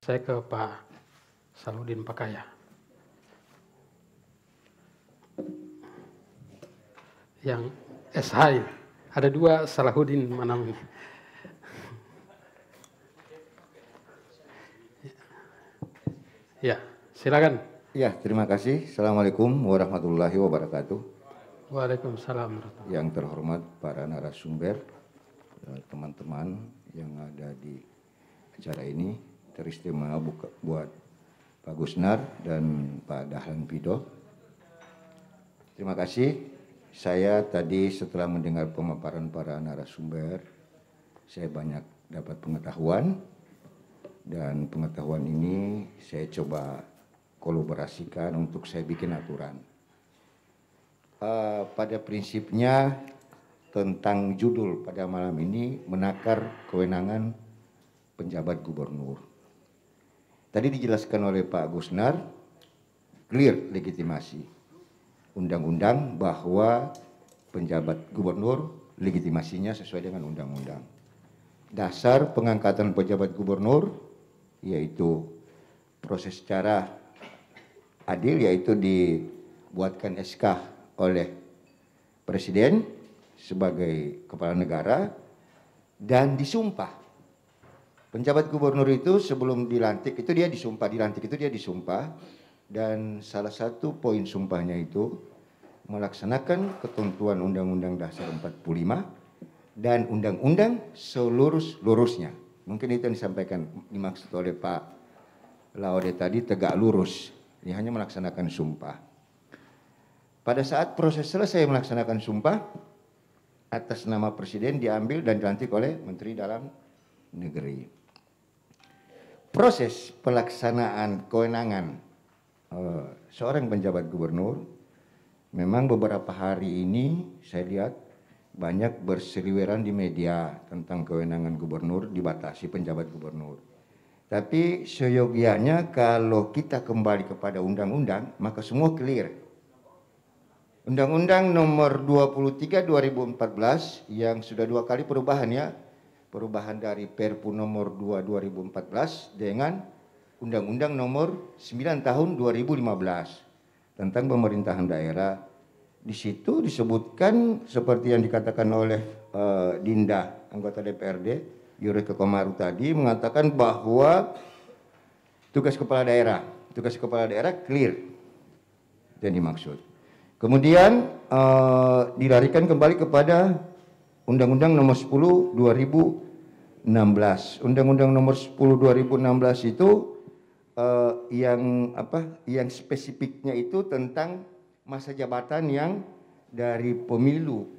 Saya ke Pak Salahuddin Pakaya. Yang SH, ada dua Salahuddin mana ini? Ya, silakan. Ya, terima kasih. Assalamualaikum warahmatullahi wabarakatuh. Waalaikumsalam. Yang terhormat para narasumber, teman-teman yang ada di acara ini, teristimewa buat Pak Gusnar dan Pak Dahlan Pido. Terima kasih. Saya tadi setelah mendengar pemaparan para narasumber, saya banyak dapat pengetahuan, dan pengetahuan ini saya coba kolaborasikan untuk saya bikin aturan. Pada prinsipnya tentang judul pada malam ini menakar kewenangan penjabat gubernur. Tadi dijelaskan oleh Pak Gusnar, clear legitimasi undang-undang bahwa penjabat gubernur legitimasinya sesuai dengan undang-undang. Dasar pengangkatan pejabat gubernur yaitu proses secara adil, yaitu dibuatkan SK oleh Presiden sebagai kepala negara dan disumpah. Penjabat gubernur itu sebelum dilantik itu dia disumpah, dan salah satu poin sumpahnya itu melaksanakan ketentuan Undang-Undang Dasar 45 dan undang-undang selurus-lurusnya. Mungkin itu yang disampaikan, dimaksud oleh Pak Laude tadi, tegak lurus. Dia hanya melaksanakan sumpah. Pada saat proses selesai melaksanakan sumpah, atas nama Presiden diambil dan dilantik oleh Menteri Dalam Negeri. Proses pelaksanaan kewenangan seorang penjabat gubernur, memang beberapa hari ini saya lihat banyak berseliweran di media tentang kewenangan gubernur dibatasi penjabat gubernur. Tapi seyogianya kalau kita kembali kepada undang-undang, maka semua clear. Undang-Undang nomor 23 2014 yang sudah 2 kali perubahan ya. Perubahan dari Perpu nomor 2 2014 dengan Undang-Undang nomor 9 tahun 2015 tentang pemerintahan daerah. Di situ disebutkan seperti yang dikatakan oleh Dinda, anggota DPRD, Yuri Kekomaru tadi, mengatakan bahwa tugas kepala daerah clear dan dimaksud. Kemudian dilarikan kembali kepada Undang-Undang nomor 10 2016. Undang-Undang nomor 10 2016 itu yang spesifiknya itu tentang masa jabatan yang dari pemilu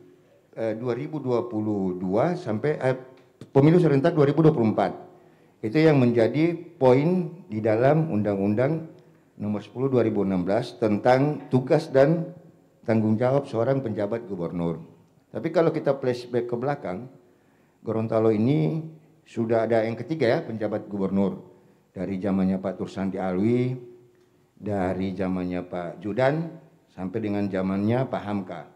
2022 sampai pemilu serentak 2024. Itu yang menjadi poin di dalam Undang-Undang nomor 10 2016 tentang tugas dan tanggung jawab seorang penjabat gubernur. Tapi kalau kita flashback ke belakang, Gorontalo ini sudah ada yang ketiga ya penjabat gubernur. Dari zamannya Pak Tursandi Alwi, dari zamannya Pak Judan, sampai dengan zamannya Pak Hamka.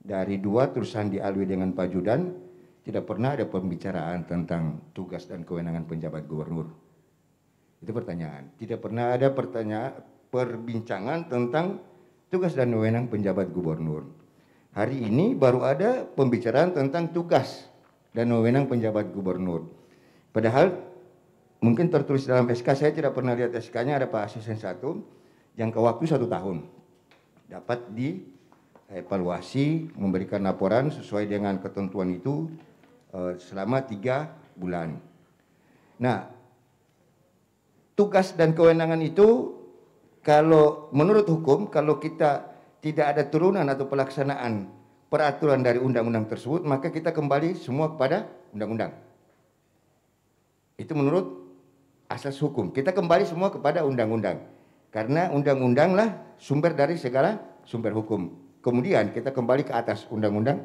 Dari 2 Tursandi Alwi dengan Pak Judan, tidak pernah ada pembicaraan tentang tugas dan kewenangan penjabat gubernur. Itu pertanyaan. Tidak pernah ada perbincangan tentang tugas dan wewenang penjabat gubernur. Hari ini baru ada pembicaraan tentang tugas dan wewenang penjabat gubernur. Padahal mungkin tertulis dalam SK, saya tidak pernah lihat SK-nya, ada Pak Asisten 1, jangka waktu 1 tahun. Dapat dievaluasi, memberikan laporan sesuai dengan ketentuan itu selama 3 bulan. Nah, tugas dan kewenangan itu kalau menurut hukum, kalau kita tidak ada turunan atau pelaksanaan peraturan dari undang-undang tersebut, maka kita kembali semua kepada undang-undang. Itu menurut asas hukum. Kita kembali semua kepada undang-undang. Karena undang-undanglah sumber dari segala sumber hukum. Kemudian kita kembali ke atas Undang-Undang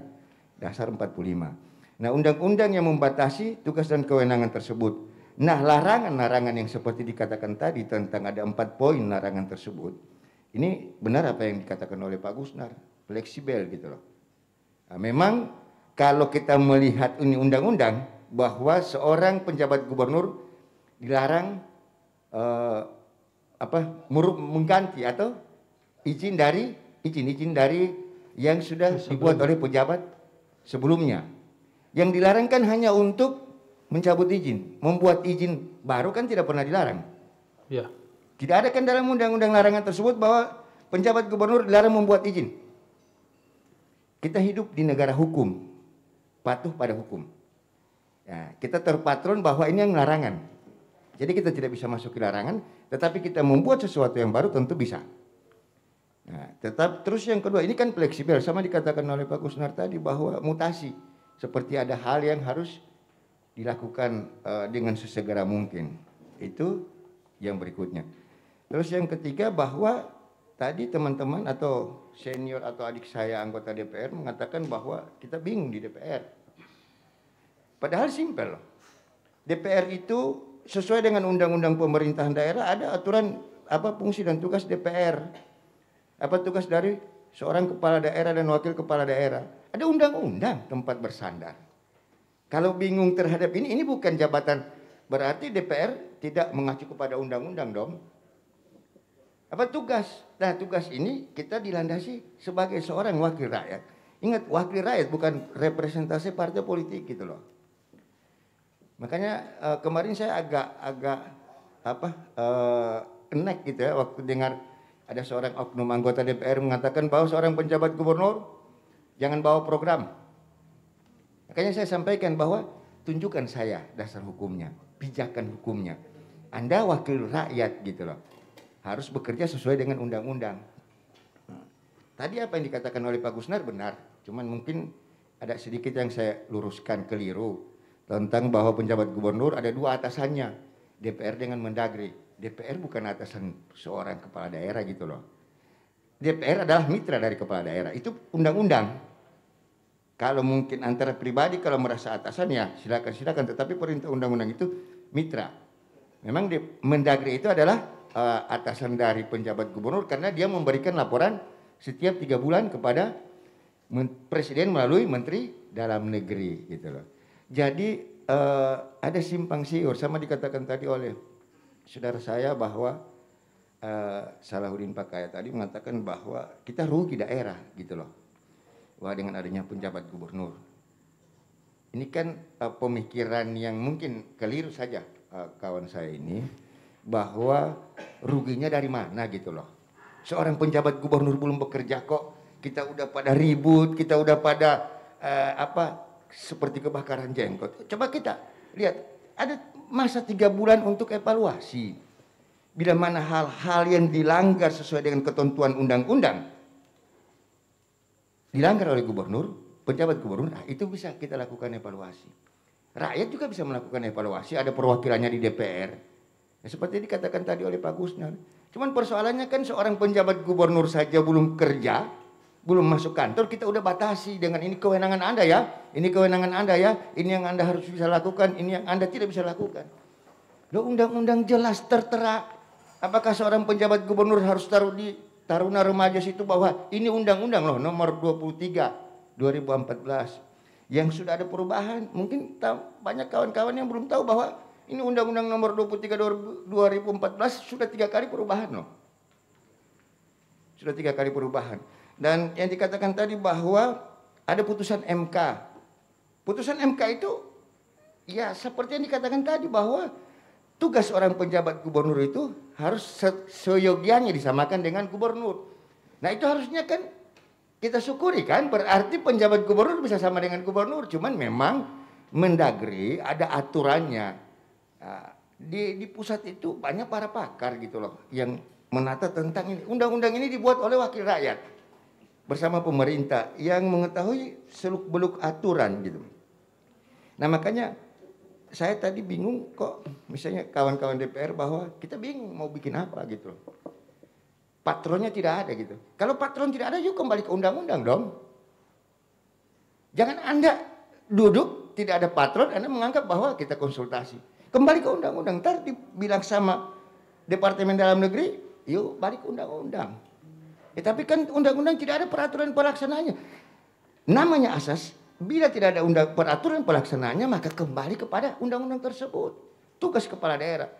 Dasar 45. Nah, undang-undang yang membatasi tugas dan kewenangan tersebut. Nah, larangan-larangan yang seperti dikatakan tadi tentang ada 4 poin larangan tersebut. Ini benar apa yang dikatakan oleh Pak Gusnar, fleksibel gitu loh. Nah, memang kalau kita melihat ini undang-undang bahwa seorang penjabat gubernur dilarang eh, mengganti atau izin dari yang sudah dibuat oleh pejabat sebelumnya. Yang dilarang kan hanya untuk mencabut izin, membuat izin baru kan tidak pernah dilarang. Ya. Tidak ada kan dalam undang-undang larangan tersebut bahwa penjabat gubernur dilarang membuat izin. Kita hidup di negara hukum, patuh pada hukum. Ya, kita terpatron bahwa ini yang larangan. Jadi kita tidak bisa masuk ke larangan, tetapi kita membuat sesuatu yang baru tentu bisa. Nah, terus yang kedua, ini kan fleksibel, sama dikatakan oleh Pak Kusnar tadi bahwa mutasi, seperti ada hal yang harus dilakukan dengan sesegera mungkin. Itu yang berikutnya. Terus yang ketiga bahwa tadi teman-teman atau senior atau adik saya anggota DPR mengatakan bahwa kita bingung di DPR. Padahal simpel. DPR itu sesuai dengan undang-undang pemerintahan daerah ada aturan apa fungsi dan tugas DPR. Apa tugas dari seorang kepala daerah dan wakil kepala daerah. Ada undang-undang tempat bersandar. Kalau bingung terhadap ini bukan jabatan, berarti DPR tidak mengacu kepada undang-undang dong. Apa tugas? Nah, tugas ini kita dilandasi sebagai seorang wakil rakyat. Ingat, wakil rakyat bukan representasi partai politik gitu loh. Makanya kemarin saya agak enek gitu ya waktu dengar ada seorang oknum anggota DPR mengatakan bahwa seorang penjabat gubernur jangan bawa program. Makanya saya sampaikan bahwa tunjukkan saya dasar hukumnya, pijakan hukumnya. Anda wakil rakyat gitu loh. Harus bekerja sesuai dengan undang-undang. Tadi apa yang dikatakan oleh Pak Kusnar benar. Cuman mungkin ada sedikit yang saya luruskan keliru. Tentang bahwa penjabat gubernur ada dua atasannya. DPR dengan Mendagri. DPR bukan atasan seorang kepala daerah gitu loh. DPR adalah mitra dari kepala daerah. Itu undang-undang. Kalau mungkin antara pribadi kalau merasa atasan ya silakan. Tetapi perintah undang-undang itu mitra. Memang Mendagri itu adalah atasan dari penjabat gubernur karena dia memberikan laporan setiap 3 bulan kepada presiden melalui menteri dalam negeri gitu loh. Jadi ada simpang siur sama dikatakan tadi oleh saudara saya bahwa Salahuddin Pakaya tadi mengatakan bahwa kita rugi daerah gitu loh. Wah, dengan adanya penjabat gubernur. Ini kan pemikiran yang mungkin keliru saja kawan saya ini bahwa ruginya dari mana gitu loh. Seorang penjabat gubernur belum bekerja kok kita udah pada ribut, kita udah pada seperti kebakaran jenggot. Coba kita lihat, ada masa 3 bulan untuk evaluasi. Bila mana hal-hal yang dilanggar sesuai dengan ketentuan undang-undang dilanggar oleh gubernur, penjabat gubernur, nah itu bisa kita lakukan evaluasi. Rakyat juga bisa melakukan evaluasi, ada perwakilannya di DPR. Ya, seperti dikatakan tadi oleh Pak Kusnar. Cuman persoalannya kan seorang penjabat gubernur saja belum kerja, belum masuk kantor, kita udah batasi dengan ini kewenangan Anda ya, ini kewenangan Anda ya, ini yang Anda harus bisa lakukan, ini yang Anda tidak bisa lakukan. Loh, undang-undang jelas tertera. Apakah seorang penjabat gubernur harus taruh di Taruna Remaja situ bahwa ini undang-undang loh nomor 23 2014 yang sudah ada perubahan. Mungkin banyak kawan-kawan yang belum tahu bahwa ini undang-undang nomor 23 2014 sudah 3 kali perubahan loh. Sudah 3 kali perubahan. Dan yang dikatakan tadi bahwa ada putusan MK. Putusan MK itu ya seperti yang dikatakan tadi bahwa tugas orang penjabat gubernur itu harus seyogianya disamakan dengan gubernur. Nah itu harusnya kan kita syukuri kan, berarti penjabat gubernur bisa sama dengan gubernur. Cuman memang Mendagri ada aturannya. Nah, di pusat itu banyak para pakar gitu loh yang menata tentang ini. Undang-undang ini dibuat oleh wakil rakyat bersama pemerintah yang mengetahui seluk-beluk aturan gitu. Nah makanya saya tadi bingung kok misalnya kawan-kawan DPR bahwa kita bingung mau bikin apa gitu. Patronnya tidak ada gitu. Kalau patron tidak ada yuk kembali ke undang-undang dong. Jangan Anda duduk tidak ada patron Anda menganggap bahwa kita konsultasi. Kembali ke undang-undang. Ntar dibilang sama Departemen Dalam Negeri yuk balik ke undang-undang. Ya, tapi kan undang-undang tidak ada peraturan pelaksanaannya. Namanya asas. Bila tidak ada peraturan pelaksanaannya maka kembali kepada undang-undang tersebut. Tugas kepala daerah.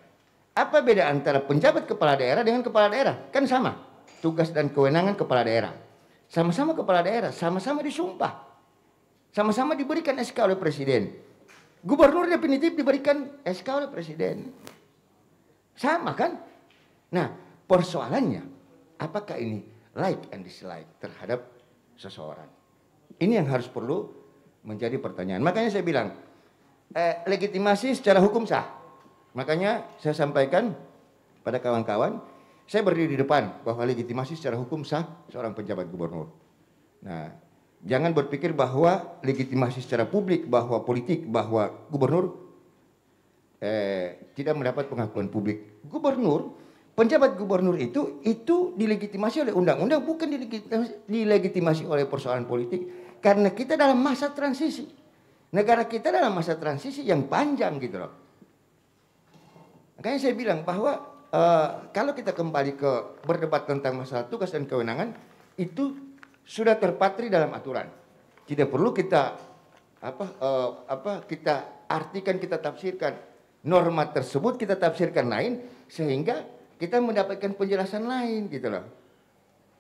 Apa beda antara penjabat kepala daerah dengan kepala daerah? Kan sama, tugas dan kewenangan kepala daerah. Sama-sama kepala daerah, sama-sama disumpah. Sama-sama diberikan SK oleh presiden. Gubernur definitif diberikan SK oleh presiden. Sama kan? Nah, persoalannya, apakah ini like and dislike terhadap seseorang? Ini yang harus perlu menjadi pertanyaan. Makanya saya bilang, legitimasi secara hukum sah. Makanya saya sampaikan pada kawan-kawan, saya berdiri di depan bahwa legitimasi secara hukum sah seorang penjabat gubernur. Nah, jangan berpikir bahwa legitimasi secara publik, bahwa politik, bahwa gubernur tidak mendapat pengakuan publik. Gubernur, penjabat gubernur itu dilegitimasi oleh undang-undang, bukan dilegitimasi oleh persoalan politik. Karena kita dalam masa transisi. Negara kita dalam masa transisi yang panjang gitu loh. Makanya saya bilang bahwa kalau kita kembali ke berdebat tentang masalah tugas dan kewenangan, itu sudah terpatri dalam aturan. Tidak perlu kita kita artikan, kita tafsirkan. Norma tersebut kita tafsirkan lain sehingga kita mendapatkan penjelasan lain gitu loh.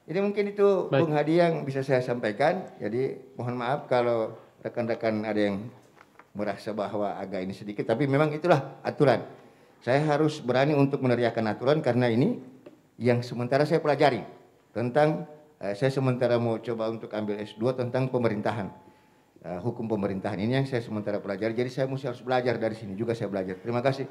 Jadi mungkin itu Bung Hadi yang bisa saya sampaikan. Jadi mohon maaf kalau rekan-rekan ada yang merasa bahwa agak ini sedikit, tapi memang itulah aturan. Saya harus berani untuk meneriakan aturan karena ini yang sementara saya pelajari tentang, saya sementara mau coba untuk ambil S2 tentang pemerintahan, hukum pemerintahan. Ini yang saya sementara pelajari, jadi saya harus belajar dari sini juga saya belajar. Terima kasih.